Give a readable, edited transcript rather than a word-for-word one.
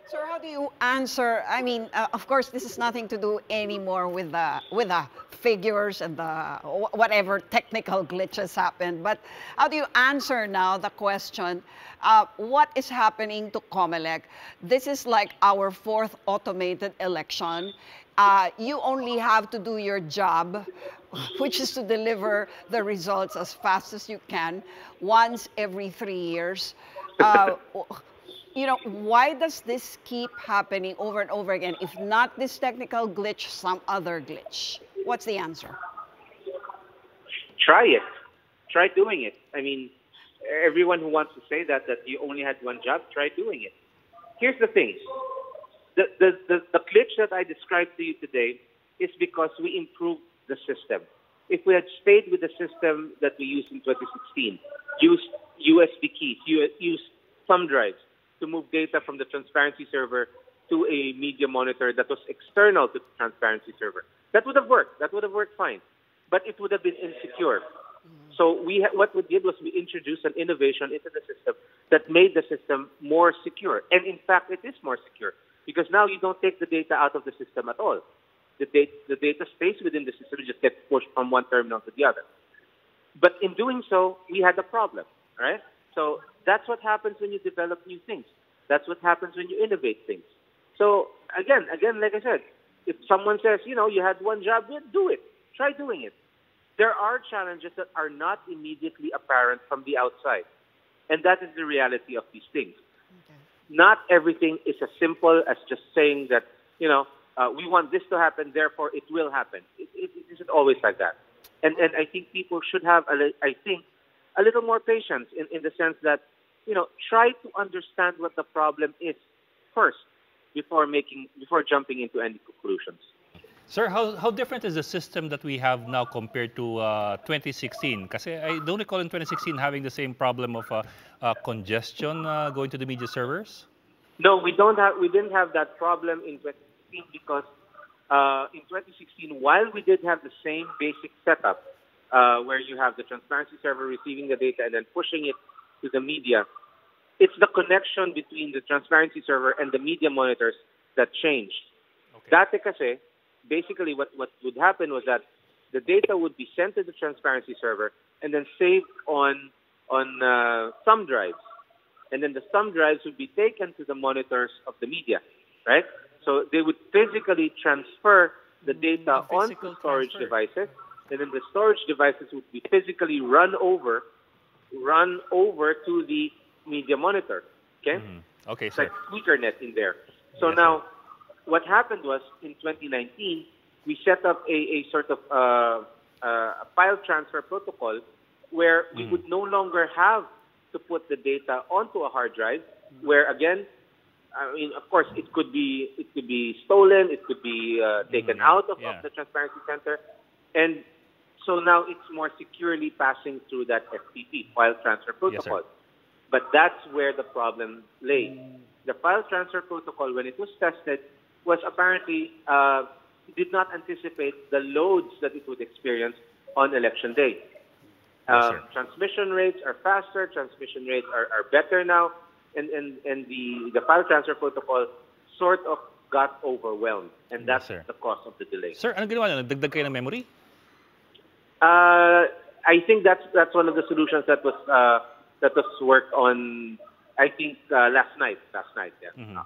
Sir, how do you answer? I mean, of course, this is nothing to do anymore with the figures and the whatever technical glitches happened. But how do you answer now the question? What is happening to Comelec? This is like our fourth automated election. You only have to do your job, which is to deliver the results as fast as you can, once every 3 years. Uh, why does this keep happening over and over again? If not this technical glitch, some other glitch. What's the answer? Try it. Try doing it. I mean, everyone who wants to say that you only had one job, try doing it. Here's the thing. The glitch that I described to you today is because we improved the system. If we had stayed with the system that we used in 2016, used USB keys, used thumb drives to move data from the transparency server to a media monitor that was external to the transparency server, that would have worked. That would have worked fine. But it would have been insecure. So what we did was we introduced an innovation into the system that made the system more secure. And in fact, it is more secure because now you don't take the data out of the system at all. The data stays within the system, it just gets pushed from one terminal to the other. But in doing so, we had a problem, right? So that's what happens when you develop new things. That's what happens when you innovate things. So again, like I said, if someone says, you had one job, do it. Try doing it. There are challenges that are not immediately apparent from the outside. And that is the reality of these things. Okay. Not everything is as simple as just saying that, we want this to happen, therefore it will happen. It isn't always like that. And I think people should have, a little more patience in the sense that, try to understand what the problem is first before jumping into any conclusions. Sir, how different is the system that we have now compared to 2016? Because I don't recall in 2016 having the same problem of congestion going to the media servers. No, we didn't have that problem in 2016 because in 2016, while we did have the same basic setup where you have the transparency server receiving the data and then pushing it to the media, it's the connection between the transparency server and the media monitors that changed. Okay. Dati kasi, basically what would happen was that the data would be sent to the transparency server and then saved on thumb drives. And then the thumb drives would be taken to the monitors of the media, right? So they would physically transfer the data onto storage devices, and then the storage devices would be physically run over to the media monitor. Okay? Mm-hmm. Okay, it's sir. like speaker net in there. So yes, now, sir. What happened was in 2019, we set up a sort of a file transfer protocol where we would no longer have to put the data onto a hard drive. Where again, I mean, of course, it could be stolen, it could be taken out of the transparency center, and so now it's more securely passing through that FTP, file transfer protocol. Yes, but that's where the problem lay. The file transfer protocol, when it was tested, was apparently did not anticipate the loads that it would experience on election day. Transmission rates are faster, transmission rates are better now, and the file transfer protocol sort of got overwhelmed, and that's the cause of the delay. Sir, ano ginawa niyo? Nagdagdag kayo ng memory? I think that's one of the solutions that was worked on. I think last night. Yeah.